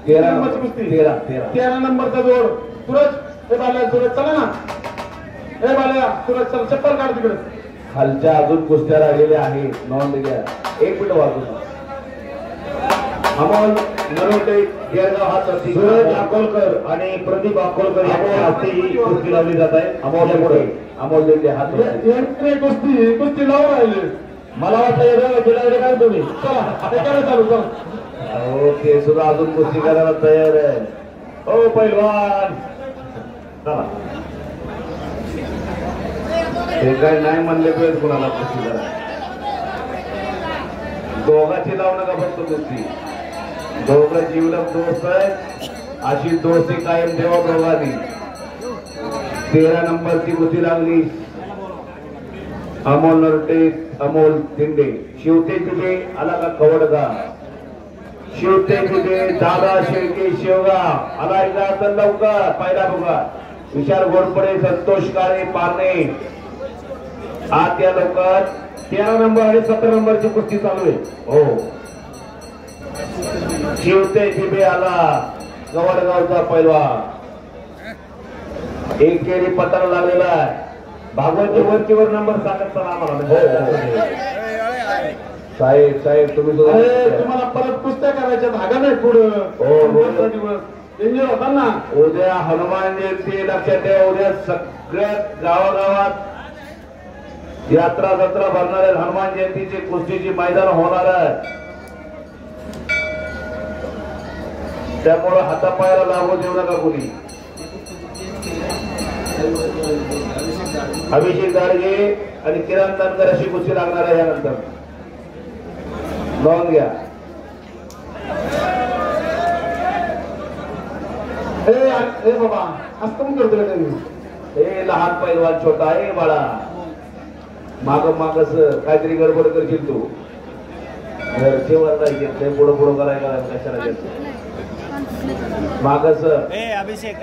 13 नंबरची कुस्ती 13 नंबरचा जोड सूरज हे बाल्या सूरज चला ना हे बाल्या सूरज चल चप्पल काढ तिकडे खालच्या अजून कुस्त्या राहिलेल्या आहेत नोंद घ्या 1 मिनिट वाजू अमोल नरोटे गेरगाव हात वरती सूरज अकोलकर आणि प्रदीप अकोलकर यांच्या हस्ते ही कुस्ती लावली जात आहे अमोल देते हात वरती कुस्ती लावून राहिले मला वाटतं जिल्हा काय तुम्ही चला चालू चला हो ते सुद्धा अजून कुस्ती करायला तयार आहे हो पैलवान चला हे काय नाही म्हणले पाहिजे कुणाला कुस्ती करा दोघांची लावू नका फक्त कुस्ती दोघं जीवलग दोस्त आहे अशी दोस्ती कायम ठेवा दोघांनी 13 नंबरची कुस्ती लागली अमोल नरटे अमोल तिंडे शिवते तिथे आला का कवडगा शिवते तिथे दादा शेळके शेवगा आला एकदा तर लवकर पाहिला बघा विशाल घोरपडे संतोष काळे पारणे आत या लवकर 13 नंबर आणि 17 नंबरची कुस्ती चालू आहे हो शिवते तिथे आला कवडगावचा पैलवान एक केरी पताला लागलेला आहे भागवतच्या वरचीवर नंबर सांगत चला आम्हाला साहेब तुम्ही तुम्हाला परत कुस्त्या करायच्या धागा नाही पुढं डेंजर होता ना उद्या हनुमान जयंती लक्षात ठेवा उद्या सगळ्या गावागावात यात्रा जत्रा भरणार आहेत हनुमान जयंतीची कुस्तीची मैदान होणार आहे त्यामुळे हातापायाला लागू देऊ नका कोणी अभिषेक गाडगे आणि किरण तनकर अशी कुस्ती लागणार आहे यानंतर नोंद घ्या हे बाबा असं पण करतो का तुम्ही हे लहान पैलवान छोटा आहे बाळा मागस काहीतरी गडबड करशील तू घरचेवर नाही घेतलंय पुढं करायला कशाला घेतलं मागस अभिषेक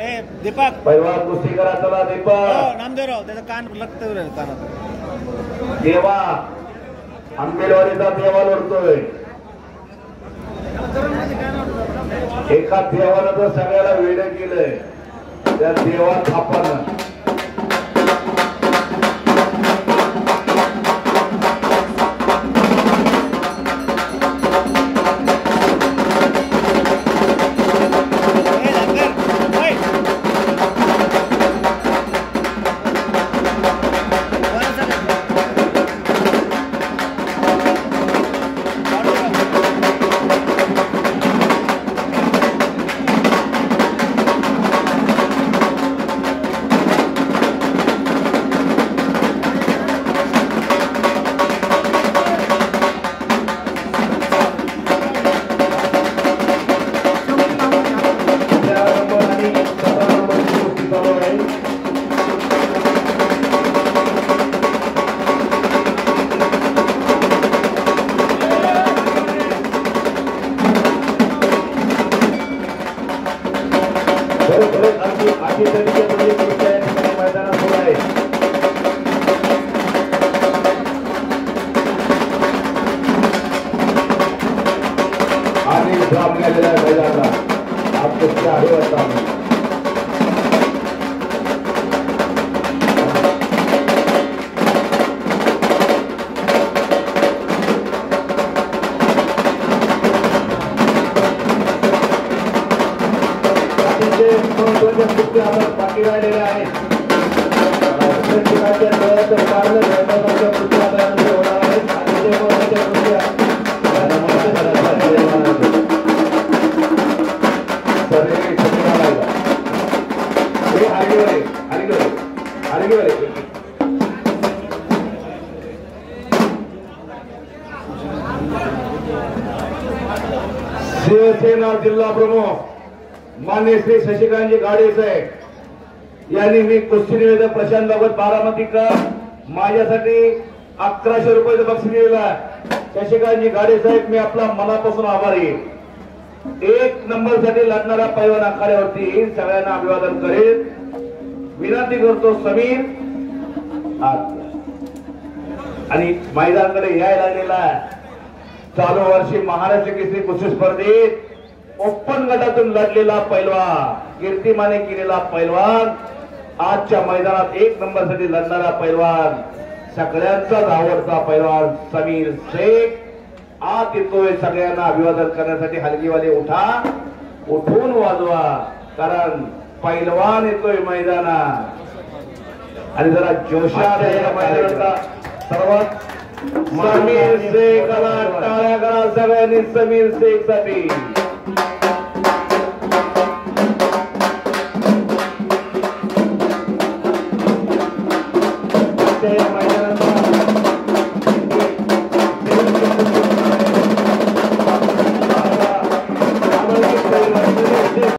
दीपक पैलवान कुस्ती करा चला दीपक नामदेवराव त्याचा कान लागतं देवा आंबेलवाडीचा देवा लढतोय एका देवानं तर सगळ्याला वेळ केलंय त्या देवा थापानं शिवसेना जिल्हा प्रमुख माननीय श्री शशिकांतजी गाडे साहेब यांनी मी कुस्ती निवेदक प्रशांत बाबत बारामतीकर माझ्यासाठी 1100 रुपयाचं बक्षीस दिलेलं शशिकांतजी गाडे साहेब मी आपला मनापासून आभारी आहे। 1 नंबर साठी लढणाऱ्या पैलवान आखाड्यावरती सगळ्यांना अभिवादन करेल विनंती करतो समीर आणि मैदानाकडे यायला लागलेला चालू वर्षी महाराष्ट्र केसरी कुस्ती स्पर्धेत ओपन गटातून लढलेला पैलवान, कीर्तिमाने केलेला पैलवान, आजच्या मैदानात 1 नंबरसाठी लढणारा पैलवान, सगळ्यांचाच आवडता पैलवान समीर शेख आत येतोय. सगळ्यांना अभिवादन करण्यासाठी हलगीवाले उठा, उठून वाजवा, कारण पैलवान येतोय मैदानात. आणि जरा जोशात या मैदानाचा सर्वात समीर शेखला टाळ्या करा सगळ्यांनी समीर शेख साठी.